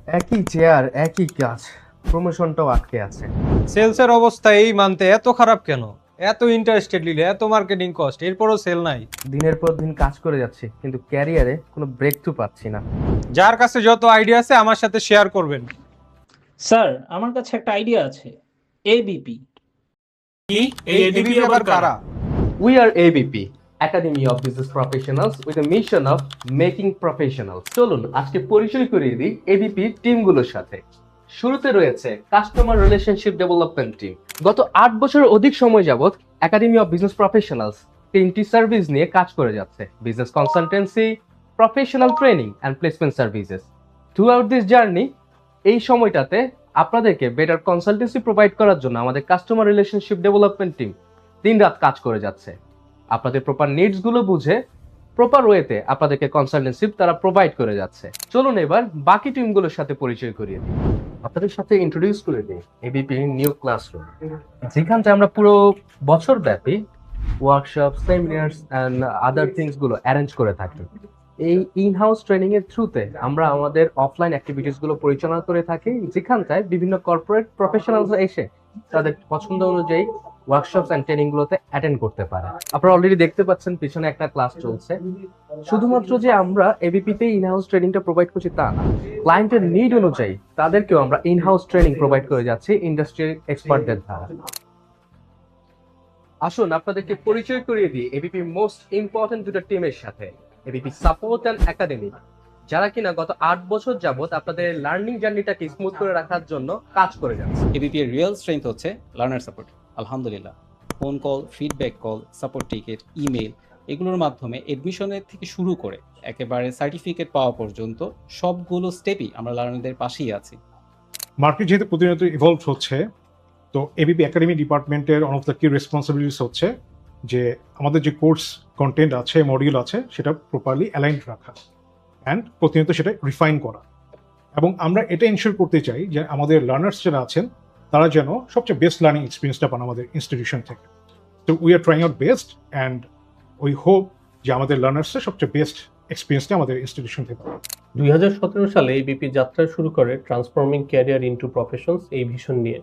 একই চেয়ার একই কাজ, প্রমোশনটাও আটকে আছে। সেলসের অবস্থা এই মান্থে এত খারাপ কেন? এত ইন্টারেস্টেড নিলে, এত মার্কেটিং কস্ট, এরপরও সেল নাই। দিনের পর দিন কাজ করে যাচ্ছি কিন্তু ক্যারিয়ারে কোনো ব্রেক থ্রু পাচ্ছি না। যার কাছে যত আইডিয়া আছে আমার সাথে শেয়ার করবেন। স্যার, আমার কাছে একটা আইডিয়া আছে। এবিপি। কি? এই এবিপি আবার কারা? We are ABP, academy of business professionals with a mission of making professionals. চলুন আজকে পরিচয় করিয়ে দিই এবিপি টিমগুলোর সাথে। শুরুতে রয়েছে কাস্টমার রিলেশনশিপ ডেভেলপমেন্ট টিম। গত 8 বছরের অধিক সময় যাবত একাডেমি অফ বিজনেস প্রফেশনালস 3টি সার্ভিস নিয়ে কাজ করে যাচ্ছে: business consultancy, professional training and placement services. Through out this journey, এই সময়টাতে আপনাদেরকে বেটার কনসালটেন্সি প্রোভাইড করার জন্য আমাদের কাস্টমার রিলেশনশিপ ডেভেলপমেন্ট টিম দিনরাত কাজ করে যাচ্ছে। আপনাদের প্রপার নিডস গুলো বুঝে প্রপার ওয়েতে আপনাদেরকে কনসালটেন্সি তারা প্রোভাইড করে যাচ্ছে। চলুন এবার বাকি টিমগুলোর সাথে পরিচয় করিয়ে দিই। আপনাদের সাথে ইন্ট্রোডিউস করে দিই এবিপি নিউ ক্লাসরুম, যেখানটা আমরা পুরো বছর ব্যাপী workshop, seminars and other things গুলো অ্যারেঞ্জ করে থাকি। এই ইন হাউস ট্রেনিং এর থ্রুতে আমরা আমাদের অফলাইন অ্যাক্টিভিটিস গুলো পরিচালনা করে থাকি, যেখানটায় বিভিন্ন কর্পোরেট প্রফেশনালস এসে তাদের পছন্দ অনুযায়ী ওয়ার্কশপস এন্ড ট্রেনিং গুলোতে অ্যাটেন্ড করতে পারে। আপনারা অলরেডি দেখতে পাচ্ছেন পিছনে একটা ক্লাস চলছে। শুধুমাত্র যে আমরা এবিপিতে ইন হাউস ট্রেনিংটা প্রোভাইড করছি তা না, ক্লায়েন্টের নিড অনুযায়ী তাদেরকেও আমরা ইন হাউস ট্রেনিং প্রোভাইড করে যাচ্ছি ইন্ডাস্ট্রি এক্সপার্টদের দ্বারা। আসুন আপনাদেরকে পরিচয় করিয়ে দিই এবিপি মোস্ট ইম্পর্টেন্ট দুটো টিমের সাথে, এবিপি সাপোর্ট অ্যান্ড একাডেমি, যারা কিনা গত 8 বছর যাবত আপনাদের লার্নিং জার্নিটাকে স্মুথ করে রাখার জন্য কাজ করে যাচ্ছে। এবিপি এর রিয়েল স্ট্রেংথ হচ্ছে লার্নার সাপোর্ট। আলহামদুলিল্লাহ, phone call, feedback call, support ticket, email, এগুলোর মাধ্যমে এডমিশনের থেকে শুরু করে একেবারে সার্টিফিকেট পাওয়া পর্যন্ত সবগুলো স্টেপই আমরা লার্নারদের পাশেই আছি। মার্কেট যেহেতু প্রতিনিয়ত ইভলভ হচ্ছে, তো এবিপি একাডেমি ডিপার্টমেন্টের ওয়ান অফ দ্য কি রেসপন্সিবিলিটিস হচ্ছে যে আমাদের যে কোর্স কন্টেন্ট আছে, মডিউল আছে, সেটা প্রপারলি অ্যালাইন রাখা অ্যান্ড প্রতিনিয়ত সেটা রিফাইন করা। এবং আমরা এটা এনশিওর করতে চাই যে আমাদের লার্নার্স যারা আছেন তারা যেন সবচেয়ে বেস্ট লার্নিং এক্সপিরিয়েন্সটা পান আমাদের ইনস্টিটিউশন থেকে। তো we are trying out best and we hope যে আমাদের লার্নার্সের সবচেয়ে বেস্ট এক্সপিরিয়েন্সটা আমাদের ইনস্টিটিউশন থেকে পাবে। 2017 সালে এবিপি যাত্রা শুরু করে ট্রান্সফর্মিং ক্যারিয়ার ইনটু প্রফেশনস এই ভিশন নিয়ে,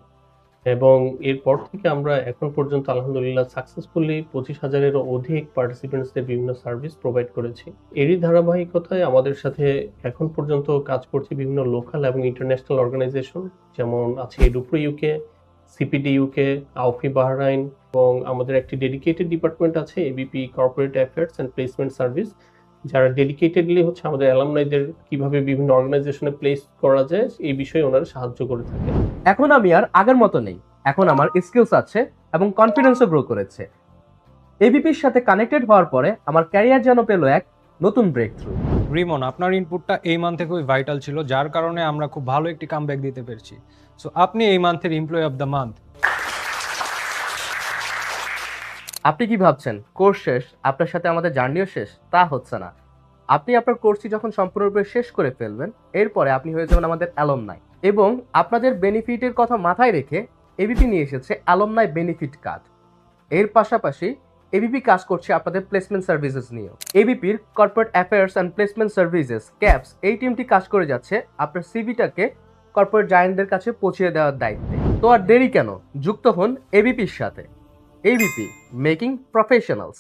এবং এরপর থেকে আমরা এখন পর্যন্ত আলহামদুলিল্লাহ সাকসেসফুলি 25,000-এরও অধিক পার্টিসিপেন্টসদের বিভিন্ন সার্ভিস প্রোভাইড করেছি। এরই ধারাবাহিকতায় আমাদের সাথে এখন পর্যন্ত কাজ করছে বিভিন্ন লোকাল এবং ইন্টারন্যাশনাল অর্গানাইজেশন, যেমন আছে এডুপ্রো ইউকে, সিপিডি ইউকে, আউফি বাহরাইন, এবং আমাদের একটি ডেডিকেটেড ডিপার্টমেন্ট আছে ABP corporate affairs and placement service, যারা ডেডিকেটেডলি হচ্ছে আমাদের অ্যালামনাইদের কিভাবে বিভিন্ন অর্গানাইজেশনে প্লেস করা যায় এই বিষয়ে ওনারা সাহায্য করে থাকে। এখন আমি আর আগের মতো নেই, এখন আমার স্কিলস আছে এবং কনফিডেন্সও গ্রো করেছে। এবিপির সাথে কানেক্টেড হওয়ার পরে আমার ক্যারিয়ার যেন পেল এক নতুন ব্রেক থ্রু। রিমন, আপনার ইনপুটটা এই মান্থে খুবই ভাইটাল ছিল, যার কারণে আমরা খুব ভালো একটি কামব্যাক দিতে পেরেছি। সো আপনি এই মান্থের এমপ্লয়ি অফ দ্য মান্থ। আপনি কি ভাবছেন কোর্স শেষ, আপনার সাথে আমাদের জার্নিও শেষ? তা হচ্ছে না। আপনি আপনার কোর্সটি যখন সম্পূর্ণরূপে শেষ করে ফেলবেন, এরপরে আপনি হয়ে যাবেন আমাদের অ্যালমনাই, এবং আপনাদের বেনিফিটের কথা মাথায় রেখে এবিপি নিয়ে এসেছে অ্যালমনাই বেনিফিট কার্ড। এর পাশাপাশি এবিপি কাজ করছে আপনাদের প্লেসমেন্ট সার্ভিসেস নিয়েও। এবিপির corporate affairs and placement services CAPS এই টিমটি কাজ করে যাচ্ছে আপনার সিভিটাকে কর্পোরেট জায়ান্টদের কাছে পৌঁছে দেওয়ার দায়িত্বে। তো আর দেরি কেন, যুক্ত হন এবিপির সাথে। ABP making professionals.